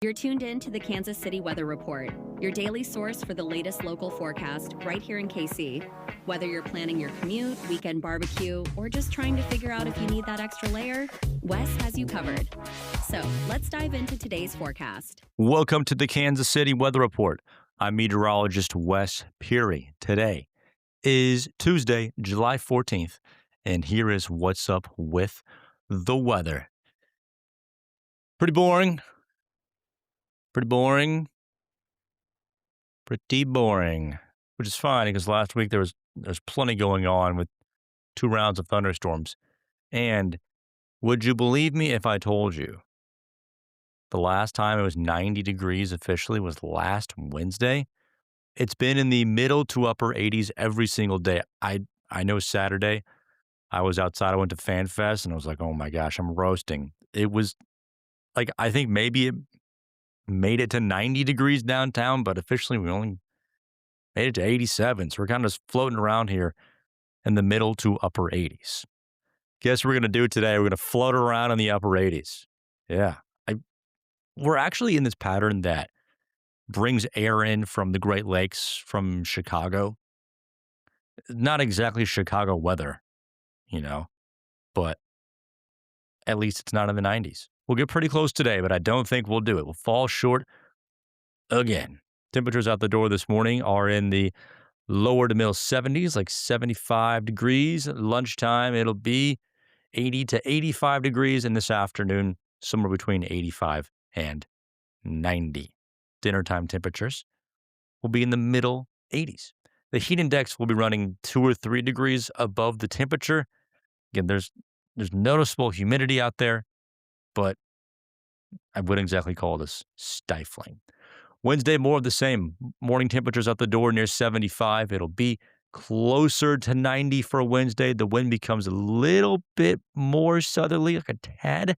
You're tuned in to the Kansas City Weather Report, your daily source for the latest local forecast right here in KC. Whether you're planning your commute, weekend barbecue, or just trying to figure out if you need that extra layer, Wes has you covered. So let's dive into today's forecast. Welcome to the Kansas City Weather Report. I'm meteorologist Wes Peary. Today is Tuesday, July 14th, and here is what's up with the weather. Pretty boring. Pretty boring. Which is fine because last week there's plenty going on with 2 rounds of thunderstorms. And would you believe me if I told you the last time it was 90 degrees officially was last Wednesday? It's been in the middle to upper 80s every single day. I know Saturday I was outside. I went to Fan Fest and I was like, oh my gosh, I'm roasting. It was like, I think maybe it made it to 90 degrees downtown, but officially we only made it to 87. So we're kind of just floating around here in the middle to upper 80s. Guess what we're going to do today? We're going to float around in the upper 80s. Yeah. We're actually in this pattern that brings air in from the Great Lakes, from Chicago. Not exactly Chicago weather, but at least it's not in the 90s. We'll get pretty close today, but I don't think we'll do it. We'll fall short again. Temperatures out the door this morning are in the lower to middle 70s, like 75 degrees. At lunchtime, it'll be 80 to 85 degrees. And this afternoon, somewhere between 85 and 90. Dinner time temperatures will be in the middle 80s. The heat index will be running 2 or 3 degrees above the temperature. Again, there's noticeable humidity out there, but I wouldn't exactly call this stifling. Wednesday, more of the same. Morning temperatures out the door near 75. It'll be closer to 90 for Wednesday. The wind becomes a little bit more southerly, like a tad.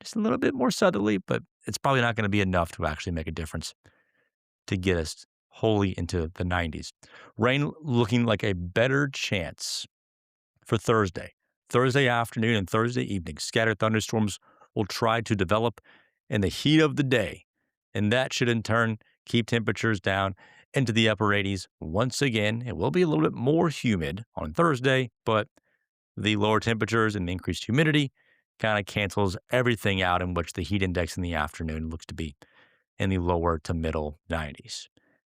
Just a little bit more southerly, but it's probably not going to be enough to actually make a difference to get us wholly into the 90s. Rain looking like a better chance for Thursday. Thursday afternoon and Thursday evening, scattered thunderstorms will try to develop in the heat of the day, and that should in turn keep temperatures down into the upper 80s. Once again, it will be a little bit more humid on Thursday, but the lower temperatures and the increased humidity kind of cancels everything out, in which the heat index in the afternoon looks to be in the lower to middle 90s.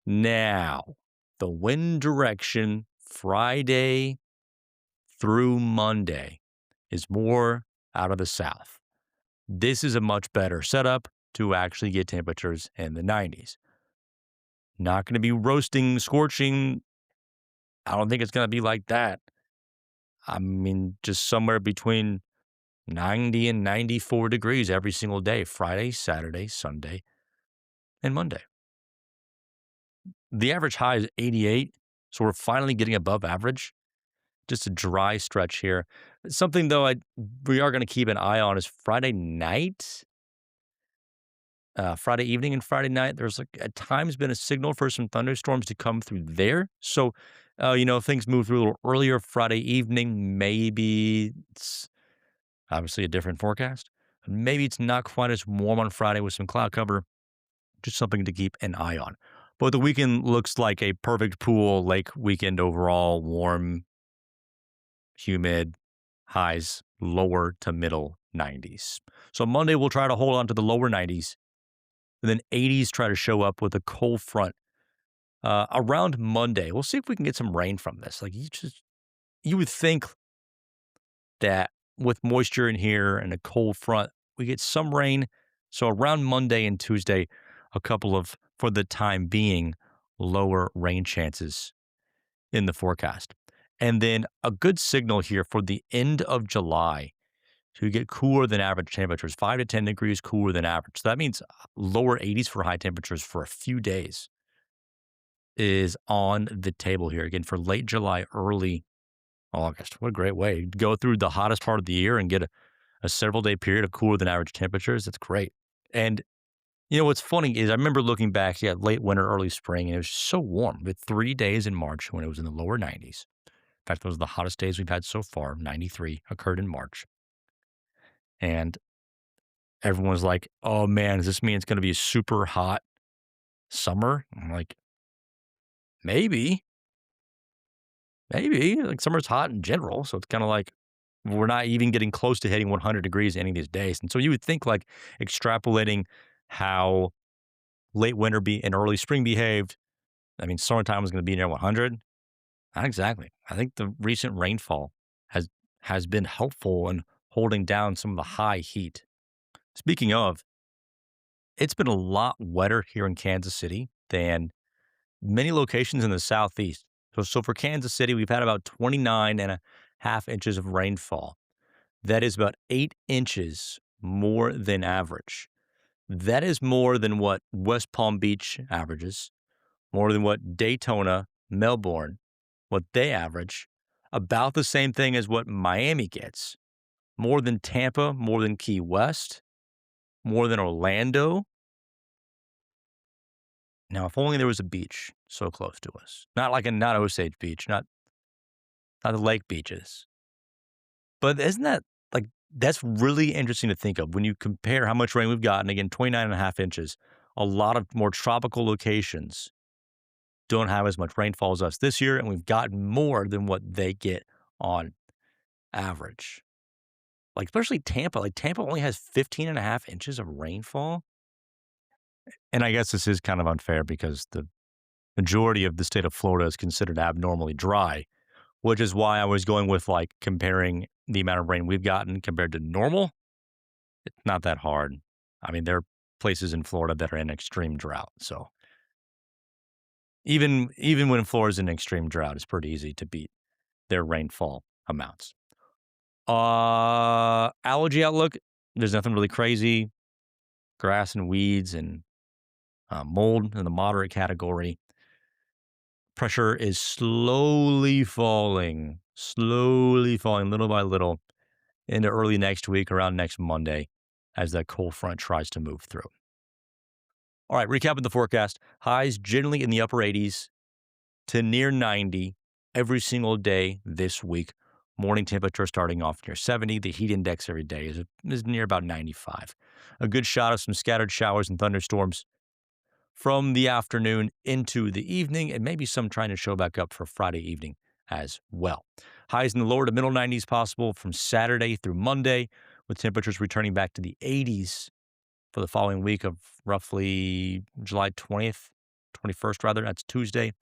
Now, the wind direction Friday through Monday is more out of the south. This is a much better setup to actually get temperatures in the 90s. Not going to be roasting, scorching. I don't think it's going to be like that. I mean, just somewhere between 90 and 94 degrees every single day, Friday, Saturday, Sunday, and Monday. The average high is 88, so we're finally getting above average. Just a dry stretch here. Something, though, we are going to keep an eye on is Friday night. Friday evening and Friday night, there's at times been a signal for some thunderstorms to come through there. So, things move through a little earlier Friday evening. Maybe it's obviously a different forecast. Maybe it's not quite as warm on Friday with some cloud cover. Just something to keep an eye on. But the weekend looks like a perfect pool lake weekend overall. Warm, humid, highs lower to middle 90s. So Monday we'll try to hold on to the lower 90s. And then 80s try to show up with a cold front around Monday. We'll see if we can get some rain from this. You would think that with moisture in here and a cold front, we get some rain. So around Monday and Tuesday, a couple of, for the time being, lower rain chances in the forecast. And then a good signal here for the end of July to get cooler than average temperatures, 5 to 10 degrees cooler than average. So that means lower 80s for high temperatures for a few days is on the table here. Again, for late July, early August. What a great way to go through the hottest part of the year and get a several-day period of cooler than average temperatures. That's great. And what's funny is I remember looking back at late winter, early spring, and it was so warm. We had 3 days in March when it was in the lower 90s. In fact, those are the hottest days we've had so far. 93 occurred in March. And everyone's like, oh man, does this mean it's going to be a super hot summer? I'm like, maybe, maybe. Like summer's hot in general. So it's kind of like we're not even getting close to hitting 100 degrees any of these days. And so you would think like extrapolating how late winter and early spring behaved. I mean, summertime was going to be near 100. Not exactly. I think the recent rainfall has has been helpful in holding down some of the high heat. Speaking of, it's been a lot wetter here in Kansas City than many locations in the southeast. So for Kansas City, we've had about 29.5 inches of rainfall. That is about 8 inches more than average. That is more than what West Palm Beach averages, more than what Daytona, Melbourne, what they average, about the same thing as what Miami gets, more than Tampa, more than Key West, more than Orlando. Now, if only there was a beach so close to us. Not Osage Beach, not the lake beaches. But isn't that like that's really interesting to think of when you compare how much rain we've gotten. Again, 29.5 inches. A lot of more tropical locations don't have as much rainfall as us this year, and we've gotten more than what they get on average. Like especially Tampa. Like Tampa only has 15.5 inches of rainfall. And I guess this is kind of unfair because the majority of the state of Florida is considered abnormally dry, which is why I was going with like comparing the amount of rain we've gotten compared to normal. It's not that hard. I mean, there are places in Florida that are in extreme drought. So even when Florida's in extreme drought, it's pretty easy to beat their rainfall amounts. Allergy outlook, there's nothing really crazy. Grass and weeds and mold in the moderate category. Pressure is slowly falling little by little into early next week, around next Monday, as that cold front tries to move through. All right, recapping the forecast. Highs generally in the upper 80s to near 90 every single day this week. Morning temperature starting off near 70. The heat index every day is near about 95. A good shot of some scattered showers and thunderstorms from the afternoon into the evening, and maybe some trying to show back up for Friday evening as well. Highs in the lower to middle 90s possible from Saturday through Monday, with temperatures returning back to the 80s for the following week of roughly July 20th, 21st rather. That's Tuesday,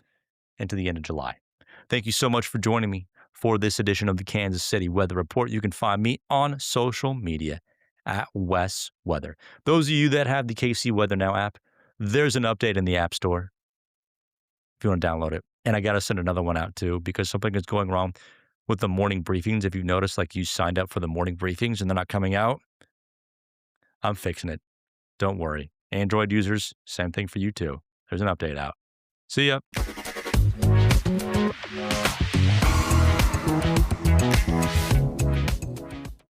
into the end of July. Thank you so much for joining me for this edition of the Kansas City Weather Report. You can find me on social media at Wes Weather. Those of you that have the KC Weather Now app, there's an update in the App Store if you want to download it. And I got to send another one out too because something is going wrong with the morning briefings. If you've noticed, like you signed up for the morning briefings and they're not coming out, I'm fixing it. Don't worry. Android users, same thing for you too. There's an update out. See ya.